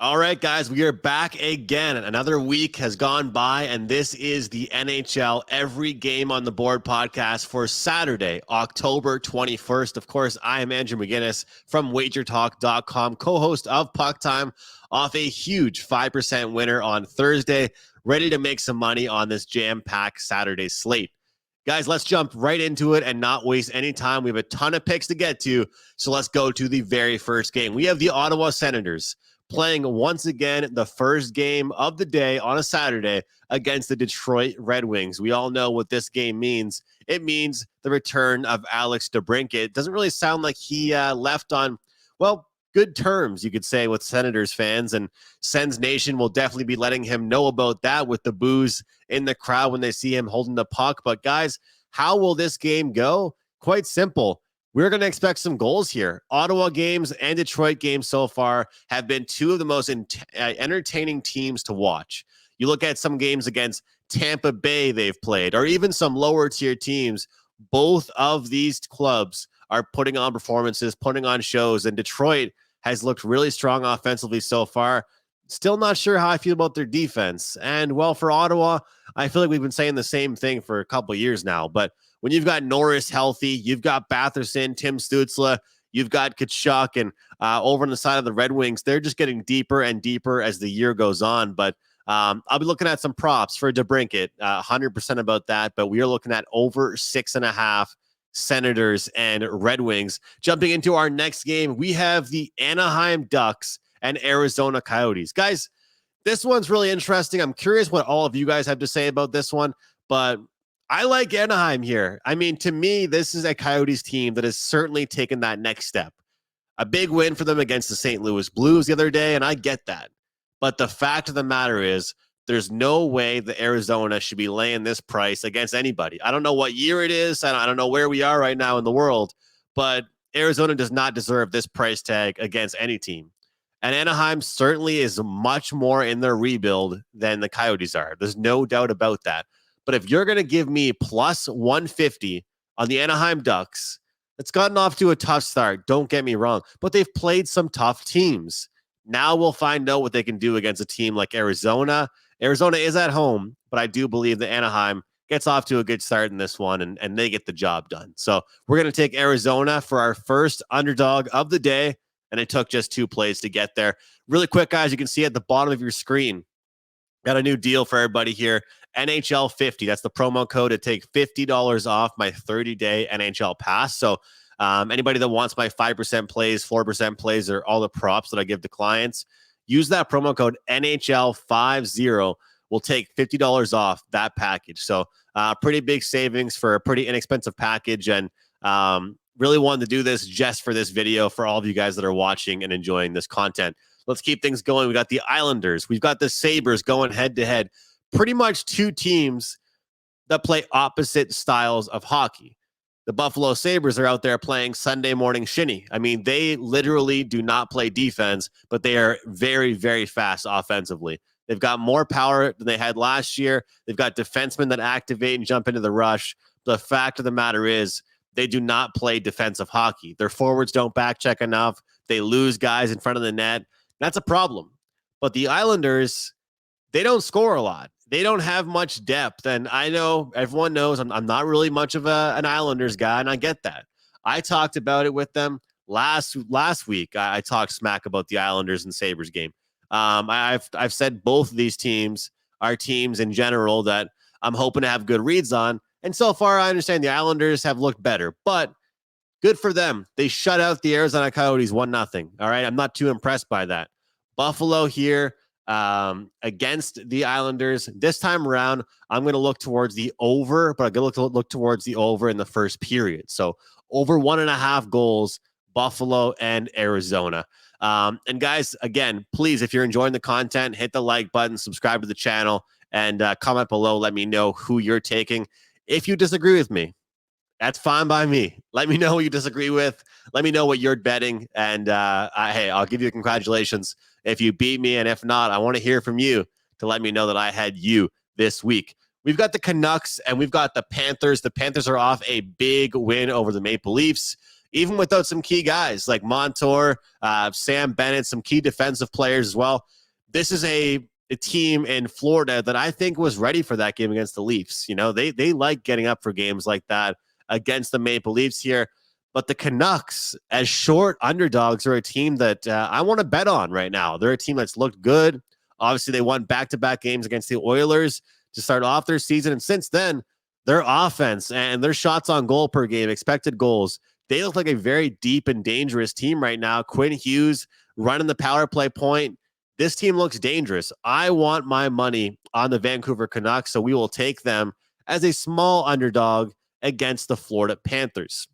All right, guys, we are back again. Another week has gone by, and this is the NHL Every Game on the Board podcast for Saturday, October 21st. Of course, I am Andrew McInnis from WagerTalk.com, co-host of Puck Time, off a huge 5% winner on Thursday, ready to make some money on this jam-packed Saturday slate. Guys, let's jump right into it and not waste any time. We have a ton of picks to get to, so let's go to the very first game. We have the Ottawa Senators playing once again the first game of the day on a Saturday against the Detroit Red Wings. We all know what this game means. It means the return of Alex DeBrincat. It doesn't really sound like he left on, well, good terms, you could say, with Senators fans, and Sens Nation will definitely be letting him know about that with the boos in the crowd when they see him holding the puck. But guys, how will this game go? Quite simple. We're going to expect some goals here. Ottawa games and Detroit games so far have been two of the most entertaining teams to watch. You look at some games against Tampa Bay they've played, or even some lower tier teams. Both of these clubs are putting on performances, putting on shows, and Detroit has looked really strong offensively so far. Still not sure how I feel about their defense. And, well, for Ottawa, I feel like we've been saying the same thing for a couple of years now, but when you've got Norris healthy, you've got Batherson, Tim Stützle, you've got Tkachuk, and over on the side of the Red Wings, they're just getting deeper and deeper as the year goes on. But I'll be looking at some props for DeBrincat, 100% about that. But we are looking at over 6.5 Senators and Red Wings. Jumping into our next game, we have the Anaheim Ducks and Arizona Coyotes. Guys, this one's really interesting. I'm curious what all of you guys have to say about this one, but I like Anaheim here. I mean, to me, this is a Coyotes team that has certainly taken that next step. A big win for them against the St. Louis Blues the other day, and I get that. But the fact of the matter is, there's no way that Arizona should be laying this price against anybody. I don't know what year it is. I don't know where we are right now in the world, but Arizona does not deserve this price tag against any team. And Anaheim certainly is much more in their rebuild than the Coyotes are. There's no doubt about that. But if you're going to give me plus 150 on the Anaheim Ducks, it's gotten off to a tough start. Don't get me wrong, but they've played some tough teams. Now we'll find out what they can do against a team like Arizona. Arizona is at home, but I do believe that Anaheim gets off to a good start in this one, and they get the job done. So we're going to take Arizona for our first underdog of the day, and it took just 2 plays to get there. Really quick, guys, you can see at the bottom of your screen, got a new deal for everybody here. NHL 50. That's the promo code to take $50 off my 30-day NHL pass. So anybody that wants my 5% plays, 4% plays, or all the props that I give to clients, use that promo code NHL50. We'll take $50 off that package. So pretty big savings for a pretty inexpensive package. And really wanted to do this just for this video for all of you guys that are watching and enjoying this content. Let's keep things going. We got the Islanders. We've got the Sabres going head-to-head. Pretty much two teams that play opposite styles of hockey. The Buffalo Sabres are out there playing Sunday morning shinny. I mean, they literally do not play defense, but they are very, very fast offensively. They've got more power than they had last year. They've got defensemen that activate and jump into the rush. The fact of the matter is, they do not play defensive hockey. Their forwards don't back check enough. They lose guys in front of the net. That's a problem. But the Islanders, they don't score a lot. They don't have much depth. And I know everyone knows I'm not really much of an Islanders guy, and I get that. I talked about it with them last week. I talked smack about the Islanders and Sabres game. I've said both of these teams are teams in general that I'm hoping to have good reads on. And so far, I understand the Islanders have looked better, but good for them. They shut out the Arizona Coyotes 1-0. All right, I'm not too impressed by that. Buffalo here against the Islanders. This time around, I'm going to look towards the over, but I'm going to look towards the over in the first period. So over 1.5 goals, Buffalo and Arizona. And guys, again, please, if you're enjoying the content, hit the like button, subscribe to the channel, and comment below. Let me know who you're taking. If you disagree with me, that's fine by me. Let me know who you disagree with. Let me know what you're betting. And hey, I'll give you congratulations if you beat me. And if not, I want to hear from you to let me know that I had you this week. We've got the Canucks and we've got the Panthers. The Panthers are off a big win over the Maple Leafs. even without some key guys like Montour, Sam Bennett, some key defensive players as well. This is a team in Florida that I think was ready for that game against the Leafs. You know, they like getting up for games like that against the Maple Leafs here. But the Canucks, as short underdogs, are a team that I want to bet on right now. They're a team that's looked good. Obviously, they won back-to-back games against the Oilers to start off their season. And since then, their offense and their shots on goal per game, expected goals, they look like a very deep and dangerous team right now. Quinn Hughes running the power play point. This team looks dangerous. I want my money on the Vancouver Canucks, so we will take them as a small underdog against the Florida Panthers.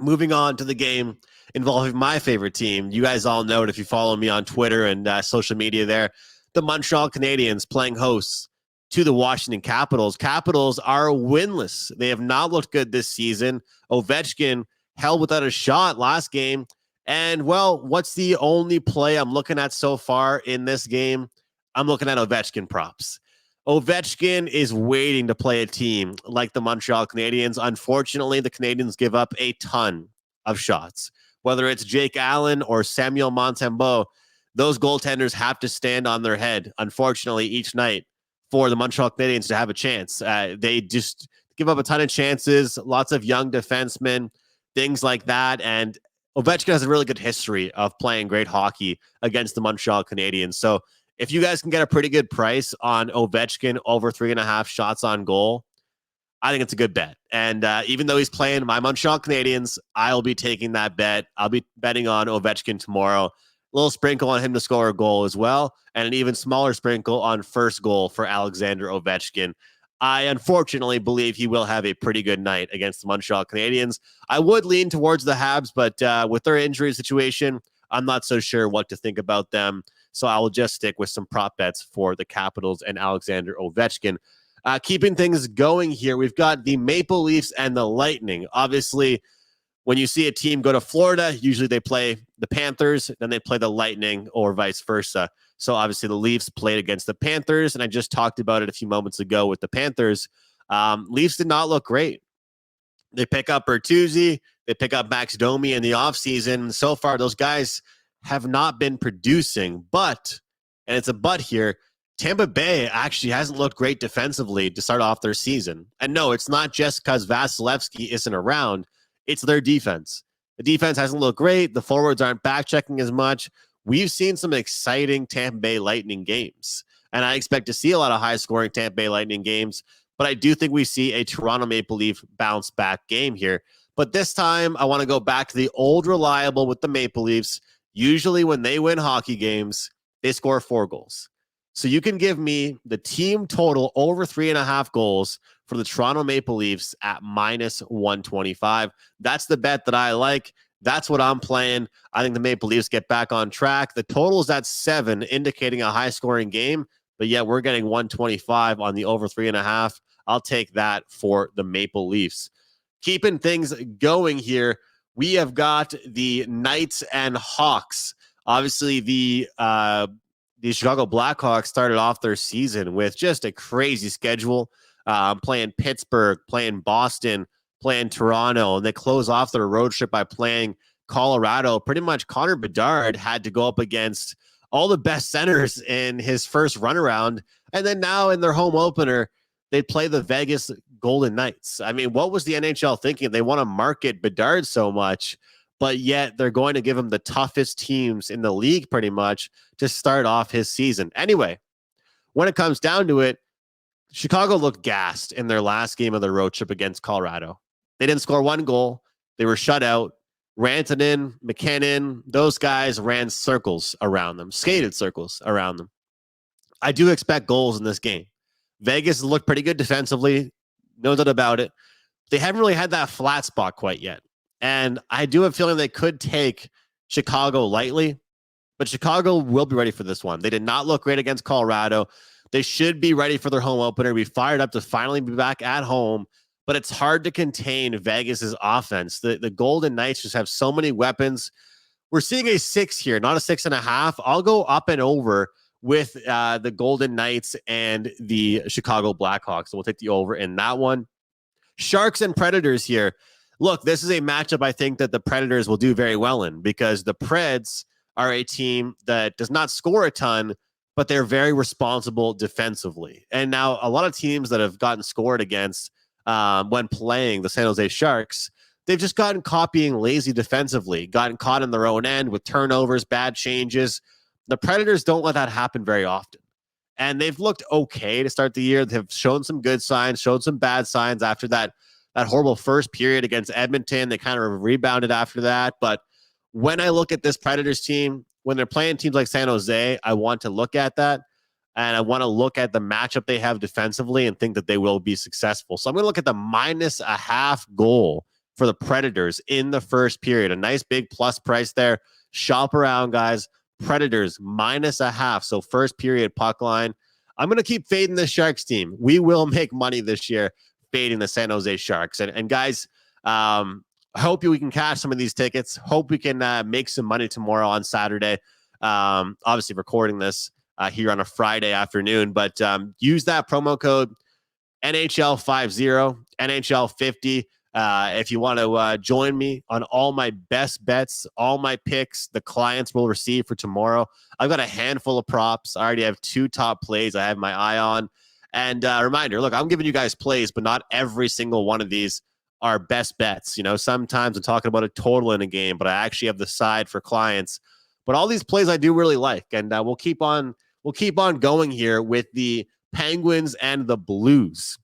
Moving on to the game involving my favorite team. You guys all know it if you follow me on Twitter and social media there. The Montreal Canadiens playing hosts to the Washington Capitals. Capitals are winless. They have not looked good this season. Ovechkin held without a shot last game. And, well, what's the only play I'm looking at so far in this game? I'm looking at Ovechkin props. Ovechkin is waiting to play a team like the Montreal Canadiens. Unfortunately, the Canadiens give up a ton of shots. Whether it's Jake Allen or Samuel Montembeault, those goaltenders have to stand on their head, unfortunately, each night for the Montreal Canadiens to have a chance. They just give up a ton of chances, lots of young defensemen, things like that. And Ovechkin has a really good history of playing great hockey against the Montreal Canadiens. So if you guys can get a pretty good price on Ovechkin over 3.5 shots on goal, I think it's a good bet. And even though he's playing my Montreal Canadiens, I'll be taking that bet. I'll be betting on Ovechkin tomorrow. A little sprinkle on him to score a goal as well, and an even smaller sprinkle on first goal for Alexander Ovechkin. I unfortunately believe he will have a pretty good night against the Montreal Canadiens. I would lean towards the Habs, but with their injury situation, I'm not so sure what to think about them. So I will just stick with some prop bets for the Capitals and Alexander Ovechkin. Keeping things going here, we've got the Maple Leafs and the Lightning. Obviously, when you see a team go to Florida, usually they play the Panthers, then they play the Lightning or vice versa. So obviously the Leafs played against the Panthers, and I just talked about it a few moments ago with the Panthers. Leafs did not look great. They pick up Bertuzzi, they pick up Max Domi in the offseason. So far, those guys have not been producing, but, and it's a but here, Tampa Bay actually hasn't looked great defensively to start off their season. And no, it's not just because Vasilevsky isn't around. It's their defense. The defense hasn't looked great. The forwards aren't back-checking as much. We've seen some exciting Tampa Bay Lightning games, and I expect to see a lot of high-scoring Tampa Bay Lightning games, but I do think we see a Toronto Maple Leaf bounce-back game here. But this time, I want to go back to the old reliable with the Maple Leafs. Usually when they win hockey games, they score 4 goals. So you can give me the team total over 3.5 goals for the Toronto Maple Leafs at minus 125. That's the bet that I like. That's what I'm playing. I think the Maple Leafs get back on track. The total is at 7, indicating a high-scoring game, but yet we're getting 125 on the over 3.5. I'll take that for the Maple Leafs. Keeping things going here, we have got the Knights and Hawks. Obviously, the Chicago Blackhawks started off their season with just a crazy schedule, playing Pittsburgh, playing Boston, playing Toronto, and they close off their road trip by playing Colorado. Pretty much Connor Bedard had to go up against all the best centers in his first runaround. And then now in their home opener, they play the Vegas Golden Knights. I mean, what was the NHL thinking? They want to market Bedard so much, but yet they're going to give him the toughest teams in the league pretty much to start off his season. Anyway, when it comes down to it, Chicago looked gassed in their last game of the road trip against Colorado. They didn't score 1 goal. They were shut out. Rantanen, McKinnon, those guys ran circles around them, skated circles around them. I do expect goals in this game. Vegas looked pretty good defensively, no doubt about it. They haven't really had that flat spot quite yet. And I do have a feeling they could take Chicago lightly, but Chicago will be ready for this one. They did not look great against Colorado. They should be ready for their home opener. Be fired up to finally be back at home, but it's hard to contain Vegas's offense. The Golden Knights just have so many weapons. We're seeing a 6 here, not a 6.5. I'll go up and over with the Golden Knights and the Chicago Blackhawks. So we'll take the over in that one. Sharks and Predators here. Look, this is a matchup I think that the Predators will do very well in, because the Preds are a team that does not score a ton, but they're very responsible defensively. And now a lot of teams that have gotten scored against when playing the San Jose Sharks, they've just gotten caught being lazy defensively, gotten caught in their own end with turnovers, bad changes. The Predators don't let that happen very often. And they've looked okay to start the year. They've shown some good signs, showed some bad signs after that horrible first period against Edmonton. They kind of rebounded after that. But when I look at this Predators team, when they're playing teams like San Jose, I want to look at that. And I want to look at the matchup they have defensively and think that they will be successful. So I'm going to look at the -0.5 goal for the Predators in the first period. A nice big plus price there. Shop around, guys. Predators -0.5. So first period puck line. I'm going to keep fading the Sharks team. We will make money this year fading the San Jose Sharks. And guys, hope we can cash some of these tickets. Hope we can make some money tomorrow on Saturday. Obviously recording this here on a Friday afternoon, but use that promo code NHL50, NHL50. If you want to join me on all my best bets, all my picks, the clients will receive for tomorrow. I've got a handful of props. I already have 2 top plays I have my eye on. And reminder, look, I'm giving you guys plays, but not every single one of these are best bets. You know, sometimes I'm talking about a total in a game, but I actually have the side for clients. But all these plays I do really like, and we'll keep on going here with the Penguins and the Blues.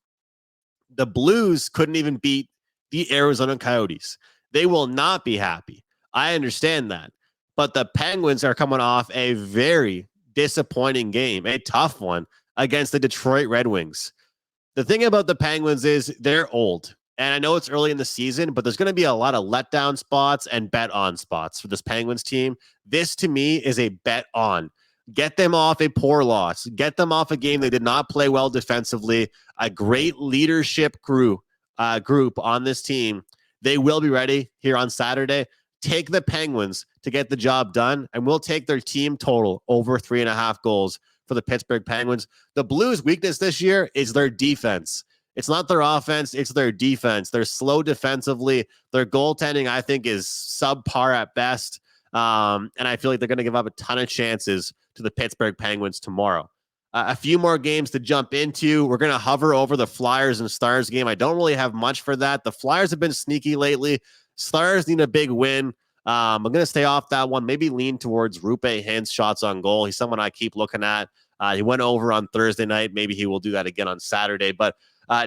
The Blues couldn't even beat the Arizona Coyotes. They will not be happy. I understand that. But the Penguins are coming off a very disappointing game, a tough one against the Detroit Red Wings. The thing about the Penguins is they're old. And I know it's early in the season, but there's going to be a lot of letdown spots and bet on spots for this Penguins team. This, to me, is a bet on. Get them off a poor loss. Get them off a game they did not play well defensively. A great leadership group on this team. They will be ready here on Saturday. Take the Penguins to get the job done, and we'll take their team total over 3.5 goals for the Pittsburgh Penguins. The Blues' weakness this year is their defense. It's not their offense, it's their defense. They're slow defensively. Their goaltending, I think, is subpar at best. And I feel like they're going to give up a ton of chances to the Pittsburgh Penguins tomorrow. A few more games to jump into. We're going to hover over the Flyers and Stars game. I don't really have much for that. The Flyers have been sneaky lately. Stars need a big win. I'm going to stay off that one. Maybe lean towards Rupe Hintz shots on goal. He's someone I keep looking at. He went over on Thursday night. Maybe he will do that again on Saturday. But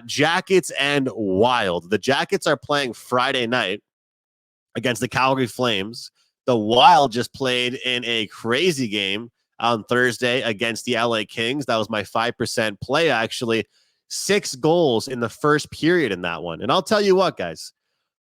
Jackets and Wild. The Jackets are playing Friday night against the Calgary Flames. The Wild just played in a crazy game on Thursday against the LA Kings. That was my 5% play, actually. 6 goals in the first period in that one. And I'll tell you what, guys,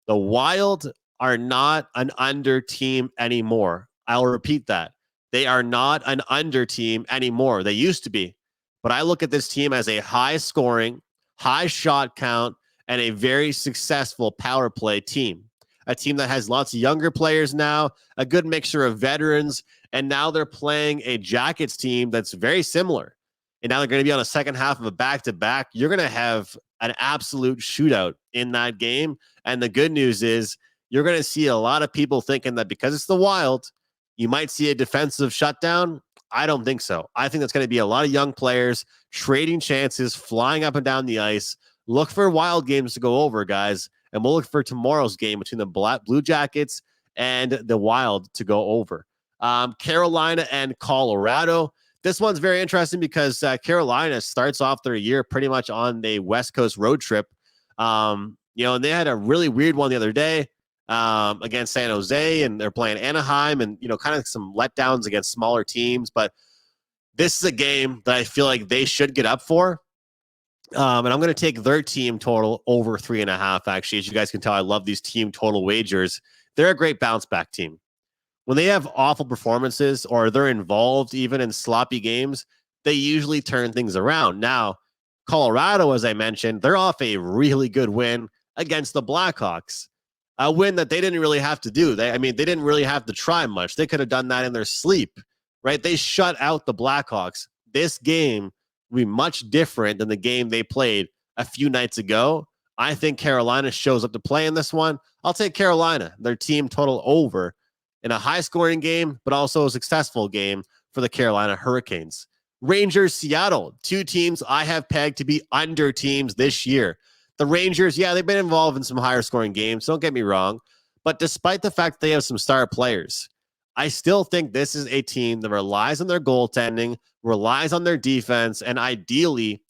the Wild are not an under team anymore. I'll repeat that. They are not an under team anymore. They used to be. But I look at this team as a high scoring, high shot count, and a very successful power play team. A team that has lots of younger players now, a good mixture of veterans, and now they're playing a Jackets team that's very similar. And now they're going to be on a second half of a back-to-back. You're going to have an absolute shootout in that game. And the good news is you're going to see a lot of people thinking that because it's the Wild, you might see a defensive shutdown. I don't think so. I think that's going to be a lot of young players trading chances, flying up and down the ice. Look for Wild games to go over, guys. And we'll look for tomorrow's game between the Blue Jackets and the Wild to go over. Carolina and Colorado. This one's very interesting because Carolina starts off their year pretty much on the West Coast road trip. And they had a really weird one the other day against San Jose, and they're playing Anaheim, and kind of some letdowns against smaller teams. But this is a game that I feel like they should get up for. And I'm going to take their team total over 3.5. Actually, as you guys can tell, I love these team total wagers. They're a great bounce back team. When they have awful performances or they're involved even in sloppy games, they usually turn things around. Now, Colorado, as I mentioned, they're off a really good win against the Blackhawks. A win that they didn't really have to do. They didn't really have to try much. They could have done that in their sleep, right? They shut out the Blackhawks. This game will be much different than the game they played a few nights ago. I think Carolina shows up to play in this one. I'll take Carolina, their team total over in a high-scoring game, but also a successful game for the Carolina Hurricanes. Rangers, Seattle, two teams I have pegged to be under teams this year. The Rangers, yeah, they've been involved in some higher-scoring games, don't get me wrong, but despite the fact that they have some star players, I still think this is a team that relies on their goaltending, relies on their defense, and ideally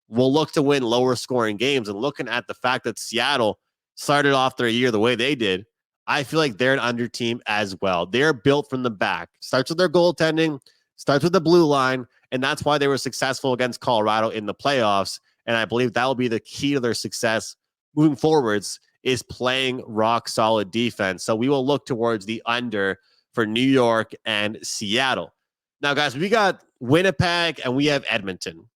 will look to win lower scoring games. And looking at the fact that Seattle started off their year the way they did, I feel like they're an under team as well. They're built from the back. Starts with their goaltending, starts with the blue line, and that's why they were successful against Colorado in the playoffs. And I believe that will be the key to their success moving forwards, is playing rock solid defense. So we will look towards the under for New York and Seattle. Now, guys, we got Winnipeg and we have Edmonton.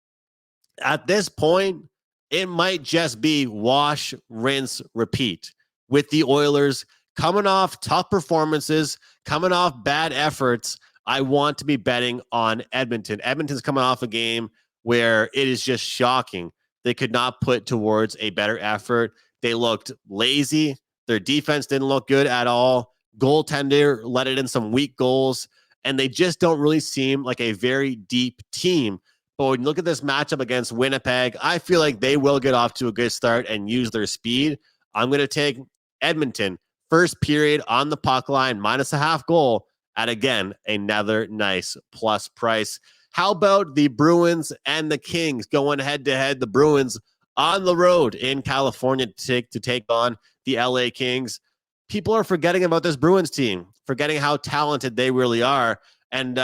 At this point, it might just be wash, rinse, repeat with the Oilers coming off tough performances, coming off bad efforts. I want to be betting on Edmonton. Edmonton's coming off a game where it is just shocking. They could not put towards a better effort. They looked lazy. Their defense didn't look good at all. Goaltender let it in some weak goals, and they just don't really seem like a very deep team. But when you look at this matchup against Winnipeg, I feel like they will get off to a good start and use their speed. I'm going to take Edmonton first period on the puck line, minus a half goal at, again, another nice plus price. How about the Bruins and the Kings going head to head? The Bruins on the road in California to take on the LA Kings. People are forgetting about this Bruins team, forgetting how talented they really are. And,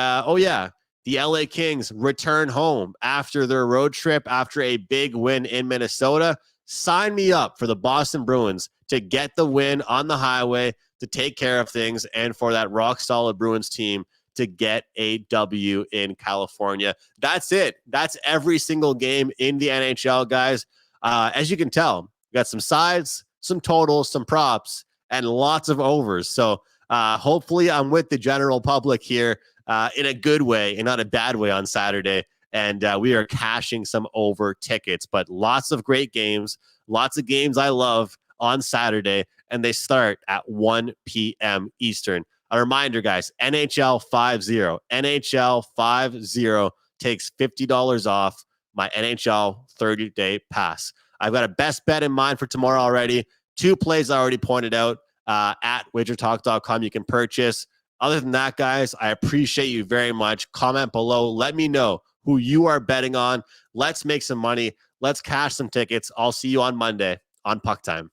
the LA Kings return home after their road trip, after a big win in Minnesota. Sign me up for the Boston Bruins to get the win on the highway, to take care of things, and for that rock-solid Bruins team to get a W in California. That's it. That's every single game in the NHL, guys. As you can tell, we got some sides, some totals, some props, and lots of overs. So hopefully I'm with the general public here in a good way and not a bad way on Saturday. And we are cashing some over tickets, but lots of great games, lots of games I love on Saturday, and they start at 1 p.m. Eastern. A reminder, guys, NHL 5-0. NHL 5-0 takes $50 off my NHL 30-day pass. I've got a best bet in mind for tomorrow already. 2 plays I already pointed out at WagerTalk.com you can purchase. Other than that, guys, I appreciate you very much. Comment below. Let me know who you are betting on. Let's make some money. Let's cash some tickets. I'll see you on Monday on Puck Time.